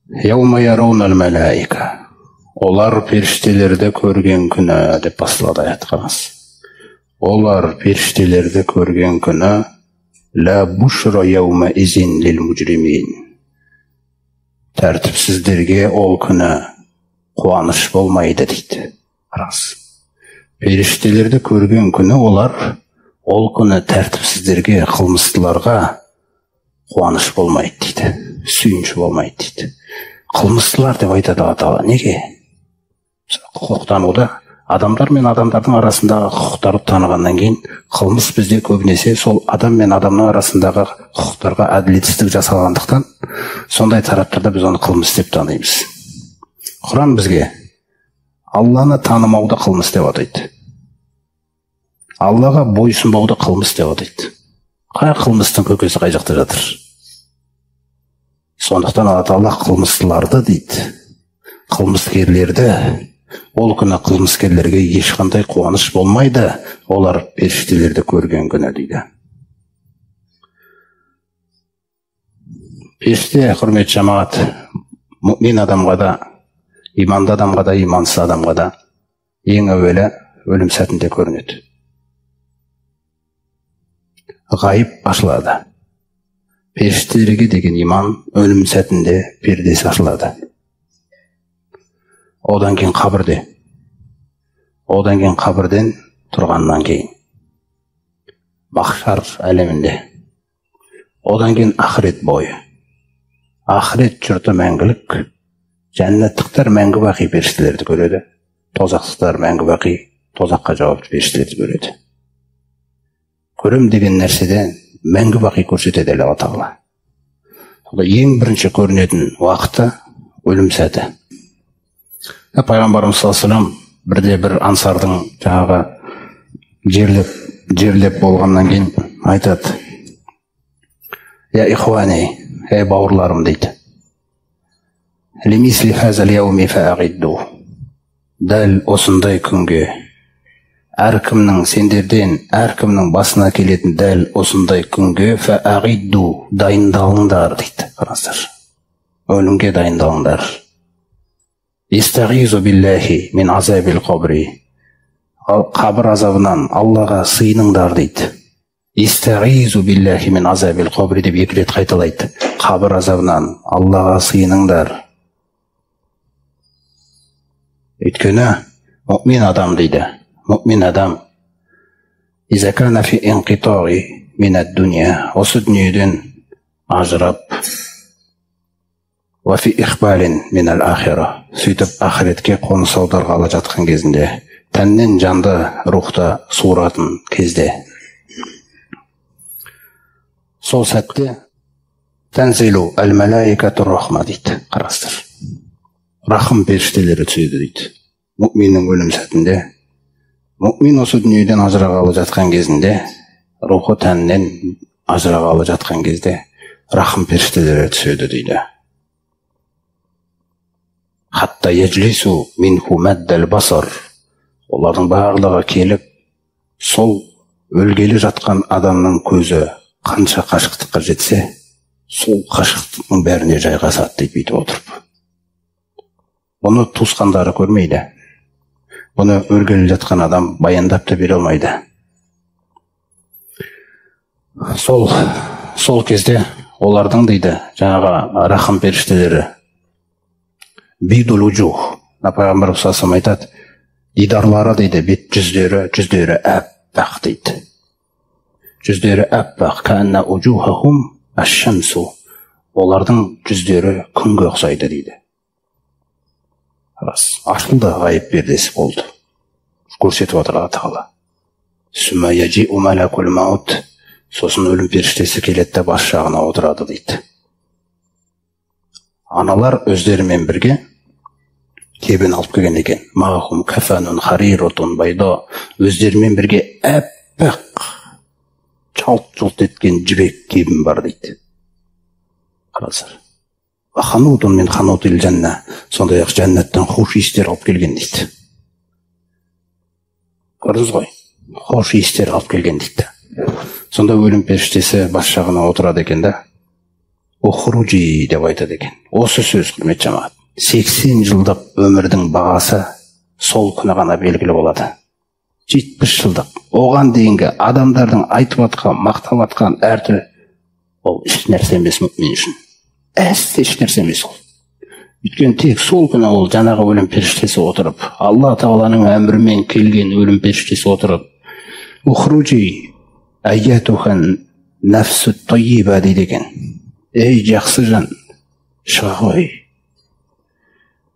Яума яраунал малаика. Олар періштелерді көрген күні деп басталады аят. Қараңыз. Олар періштелерді көрген күні ла бушра яума изин лил мужримин. Тәртіпсіздерге ол күні қуаныш болмайды дейді. Қараңыз. Періштелерді көрген күні олар ол күні тәртіпсіздерге, қылмыстыларға қуаныш болмайды дейді. Сүйінші болмайды дейді. Қылмыстылар деп айтады Алла. Неге? Құқық тануда адамдар мен адамдардың арасындағы құқықтарды танығаннан кейін қылмыс бізде көбінесе сол адам мен адамның арасындағы құқықтарға әділетсіздік жасалғандықтан сондай тараптарда біз оны қылмыс деп танимыз. Құран бізге Алланы танымауды қылмыс деп атайды. Аллаға бойсұнбауды қылмыс деп атайды. Қай қылмыстың көкесі қай жақта жатыр? Сондықтан Алла Тағала қылмыстыларды дейді. Қылмыскерлерді, ол күні қылмыскерлерге ешқандай қуаныш болмайды, олар періштелерді көрген күні дейді. Періште, құрметті жамағат, мұъмин адамға да, иманды адамға да, имансыз адамға да ең әуелі өлім сәтінде көрінеді. Ғайып ашылады. Періштелерге деген иман өлім сәтінде пердесі ашылады. Одан кейін қабірде. Одан кейін қабірден тұрғаннан кейін махшар әлемінде. Одан кейін ақырет бойы. Ақырет жұрты мәңгілік. Жәннаттықтар мәңгі бақи періштелерді көреді. Тозақтықтар мәңгі бақи тозаққа жауапты періштелерді көреді. Көрем деген нәрседен мәңгі бақи көрсетеді Алла Тағала. Ең бірінші көрінетін уақыты өлім сәті. Пайғамбарымыз саллаллаху алейхи ва саллям бірде бір ансардың жаңағы жерлеп болғаннан кейін айтады: Я ихуани, ей бауырларым дейді. Лимисли хазал яуми фаағидду. Дәл осындай күнге әркімнің сендерден әркімнің басына келетін дәл осындай күнге фаағидду, дайындалыңдар дейді. Қараңыздар. Өлімге дайындалыңдар. Истағизу биллахи мин азабил қабри. Қабір азабынан Аллаға сыйыныңдар дейді. Истағизу биллахи мин азабил қабри деп екі рет қайталайды. Қабір азабынан Аллаға сыйыныңдар. Өйткені мұъмин адам дейді. Мұъмин адам иза кана фи инқитаи минад дуния, осы дүниеден ажырап, ва фи ихбалин минал ахира, сөйтіп ақыретке қоныс аударғалы жатқан кезінде, тәннен жанды рухта суыратын кезде, сол сәтте тәнзилу әл-мәләикату рахма дейді. Қарастыр. Рахым періштелері түседі дейді. Мұъминнің өлім сәтінде, мұъмин осы дүниеден ажырағалы жатқан кезінде, рухы тәннен ажырағалы жатқан кезде, рахым періштелері түседі дейді. Хатта яджлису минху маддал басар. Олардың барлығы келіп, сол өлгелі жатқан адамның көзі қанша қашықтыққа жетсе, сол қашықтықтың бәріне жайғасады дейді бүйтіп отырып. Бұны туысқандары көрмейді. Бұны өлгелі жатқан адам баяндап та бере алмайды. Сол кезде олардың дейді жаңағы рахым періштелері бидул уджух. Пайғамбарымыз саллаллаху алейхи ва саллям айтады, дидарлары дейді, бет жүздері әппақ дейді. Жүздері әппақ, кәнна уджухахум аш-шамсу. Олардың жүздері күнге ұқсайды дейді. Ашылды, ғайып пердесі болды. Көрсетіп отыр Алла Тағала. Сүмма яджиу малакул маут. Сосын өлім періштесі келеді, бас жағына отырады дейді. Аналар өздерімен бірге кебін алып келген екен. Мағахум кафанун харирутун байдо. Өздерімен бірге әппақ, жалт-жұлт еткен жібек кебін бар дейді. Қарасыр. Ханутун мен ханутил жанна. Сондай-ақ жәннаттан хош иістер алып келген дейді. Көрдіңіз ғой? Хош иістер алып келген дейді. Сонда өлім періштесі бас жағына отырады екен да. ухружи деп айтады екен. Осы сөз, құрметті жамағат, 80 жылдық өмірдің бағасы сол күні ғана белгілі болады. 70 жылдық. Оған дейінгі адамдардың айтып атқан, мақтап атқан әртүрлі, ол еш нәрсе емес мүмин үшін. Еш нәрсе емес ол. Өйткені тек сол күні ол жаңағы өлім періштесі отырып, Алла Тағаланың әмірімен келген өлім періштесі отырып, ухружи айятухан нафсу тойиба дейді екен. Ей жақсы жан, шыға ғой.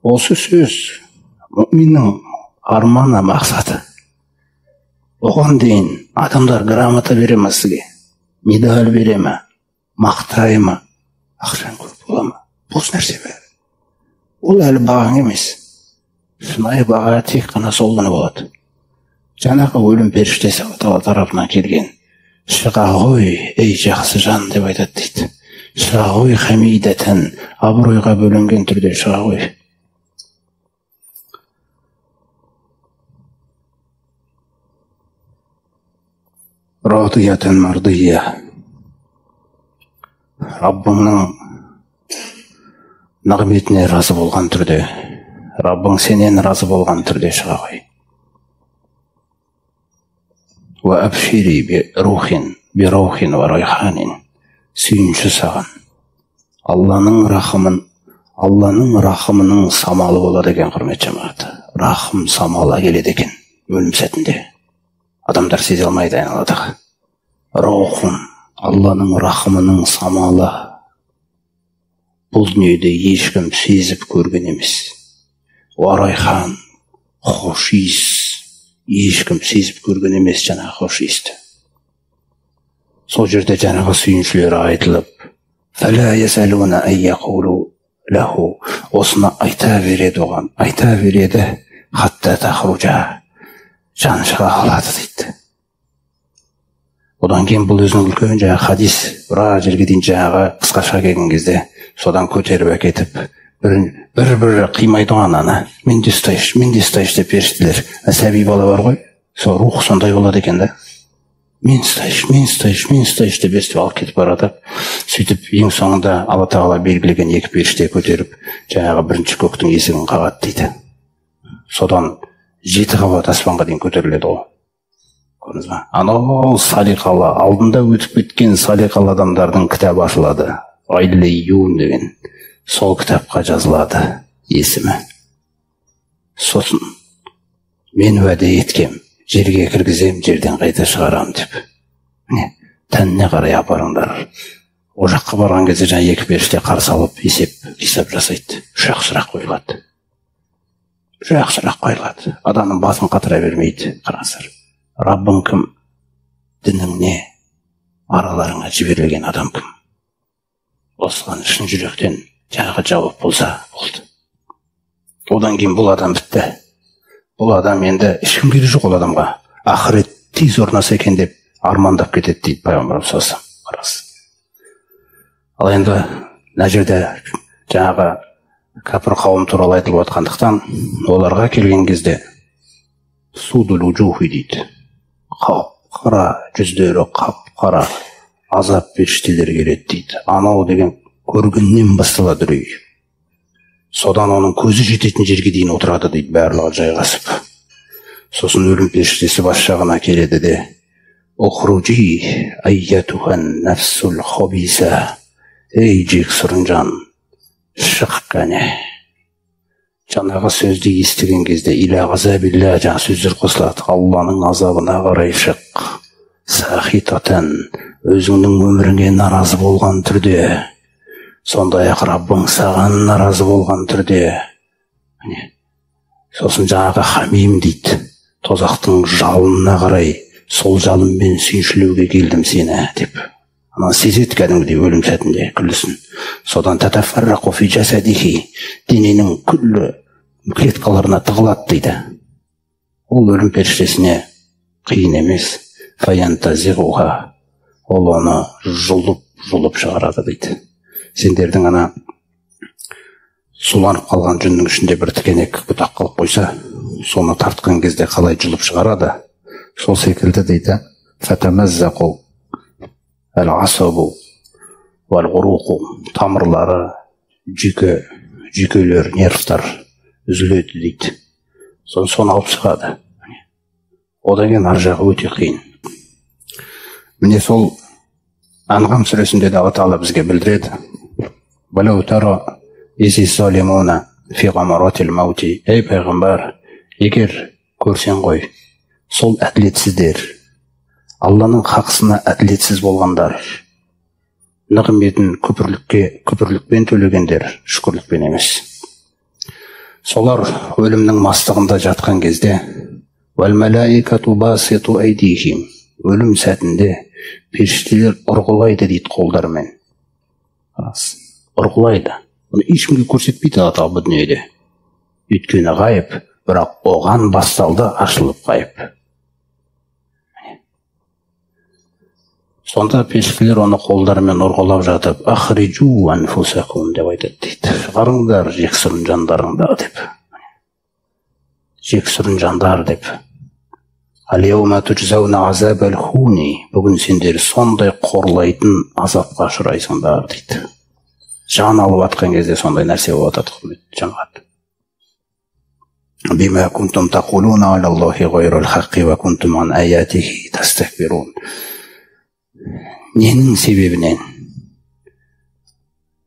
Осы сөз мүминнің арманы, мақсаты. Оған дейін адамдар грамота бере ме сізге, медаль бере ме, мақтай ма, ақшаң көп бола ма? Бос нәрсе бәрі. Ол әлі бағаң емес. Шынайы баға тек қана сол күні болады. Жаңағы өлім періштесі Алла тарапынан келген. Шыға ғой, ей жақсы жан деп айтады дейді. Шыға ғой, хамидатан, абыройға бөленген түрде шыға ғой. Радиятан мардия. Раббыңның нығметіне разы болған түрде, Раббың сенен разы болған түрде шыға ғой. Ва абшири би рухин ва райханин. Сүйінші саған. Алланың рахымының самалы болады екен, құрметті жамағат. Рахым самала келеді екен өлім сәтінде. Адамдар сезе алмайды айналадағы. Рухын, Алланың рахымының самалы. Бұл дүниеде ешкім сезіп көрген емес. Райхан, хош иіс, ешкім сезіп көрген емес жаңағы хош иісті. Сол жерде жаңағы сүйіншілері айтылып, фәлә ясәлуна айяқулу лаху, осыны айта береді оған, айта береді, хатта тахружа, жан шыға қалады дейді. Одан кейін бұл өзінің үлкен жаңағы хадис, бір жерге дейін жаңағы қысқаша келген кезде содан көтеріп әкетіп, бір қимайды оған ана, мен де ұстайш деп періштелер. Сәби бала бар ғой, сол рух сондай болады екен да. Мен ұстайш деп естіп алып кетіп барады. Сөйтіп ең соңында Алла Тағала белгілеген екі періште көтеріп, жаңағы бірінші көктің есігін қағады дейді. Содан 7 қабат аспанға дейін көтеріледі ғой. Көрдіңіз ба? Анау салиқалы, алдында өтіп кеткен салиқалы адамдардың кітабы ашылады. Айлиюн деген. Сол кітапқа жазылады есімі. Сосын мен уәде еткем, жерге кіргізем, жерден қайта шығарам деп. Тәніне қарай апарыңдар. О жаққа барған кезде жаңа екі періште қарсы алып есеп жасайды. Үш сұрақ қойылады. Адамның басын қатыра бермейді. Қараңыздар. Раббың кім? Дінің не? Араларыңа жіберілген адам кім? Осыған шын жүректен жаңағы жауап болса болды. Одан кейін бұл адам бітті. Бұл адам енді ешкім керегі жоқ ол адамға. Ақырет тез орнаса екен деп армандап кетеді дейді пайғамбар саллаллаху алейхи вассалам. Ал енді мына жерде жаңағы кәпір қауым туралы айтылып жатқандықтан оларға келген кезде судул уджухи дейді. Қап-қара жүздері, қап-қара азап періштелер келеді дейді. Анау деген көргеннен басталады үрей. Содан оның көзі жететін жерге дейін отырады дейді, барлығы жайғасып. Сосын өлім періштесі бас жағына келеді де, ухружи айятухан нафсул хабиса, ей жексұрын жан, шық кәне. Жаңағы сөзді естіген кезде иля ғазабилля жаңа сөздер қосылады. Алланың азабына қарай шық. Сахитатан, өзіңнің өміріңе наразы болған түрде. Сондай-ақ Раббың саған наразы болған түрде. Сосын жаңағы хамим дейді. Тозақтың жалынына қарай сол жалынмен сүйіншілеуге келдім сені деп. Ана сезет кәдімгідей өлім сәтінде күллісін. Содан татафаррақу фи жасадихи, дененің күллі клеткаларына тығылады дейді. Ол өлім періштесіне қиын емес. Фаянтазиғуға, ол оны жұлып шығарады дейді. Сендердің ана суланып қалған жүннің ішінде бір тікенек бұтақ қалып қойса, соны тартқан кезде қалай жұлып шығарады? Сол секілді дейді. Фатамаззақу әл-асабу, вал ғуруқу, тамырлары, жүйкелер, нервтар үзіледі дейді. Соны алып шығады. Одан кейін ар жағы өте қиын. Міне сол Анғам сүресінде де Алла Тағала бізге білдіреді. Балау тара изи салимуна фи ғамаратил маути. Ей пайғамбар, егер көрсең ғой, сол әділетсіздер, Алланың хақысына әділетсіз болғандар, нығметін күпірлікпен төлегендер, шүкірлікпен емес. Солар өлімнің мастығында жатқан кезде, вәл мәләикату баситу айдихим, өлім сәтінде періштелер ұрғылайды дейді қолдарымен. Ұрғылайды. Оны ешкімге көрсетпейді Алла Тағала бұл дүниеде. Өйткені ғайып, бірақ оған басталды ашылып ғайып. Сонда періштелер оны қолдарымен ұрғылап жатып, ахриджу анфусакум деп айтады дейді. Шығарыңдар жексұрын жандарыңды деп. Жексұрын жандар деп. Ал-яума туджзауна азабал хуни. Бүгін сендер сондай қорлайтын азапқа ұшырайсыңдар дейді. Жан алып атқан кезде сондай нәрсе болып атады құрметті жамағат. Бима кунтум тақулуна алаллахи ғайрул хаққи ва кунтум ан аятихи тастакбирун. Ненің себебінен?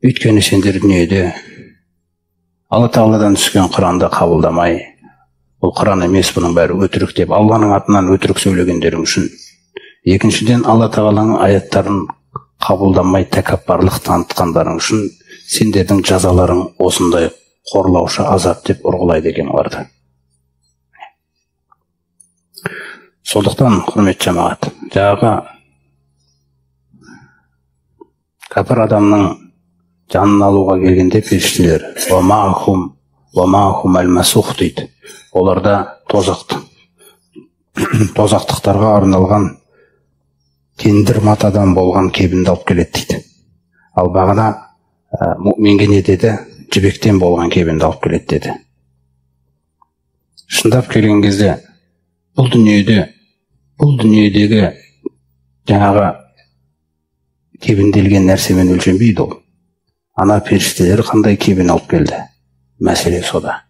Өйткені сендер дүниеде Алла Тағаладан түскен Құранды қабылдамай, бұл Құран емес, бұның бәрі өтірік деп Алланың атынан өтірік сөйлегендерің үшін. Екіншіден, Алла Тағаланың аяттарын қабылдамай тәкаппарлық танытқандарың үшін сендердің жазаларың осындай қорлаушы азап деп ұрғылайды екен оларды. Сондықтан, құрметті жамағат, жаңағы кәпір адамның жанын алуға келгенде періштелер ва маахум әл-масух дейді. Оларда тозақтықтарға арналған тендір матадан болған кебінді алып келеді дейді. Ал бағана мұъминге не деді? Жібектен болған кебінді алып келеді деді. Шындап келген кезде бұл дүниедегі жаңағы кебінделген нәрсемен өлшенбейді ол. Ана періштелер қандай кебін алып келді? Мәселе сода.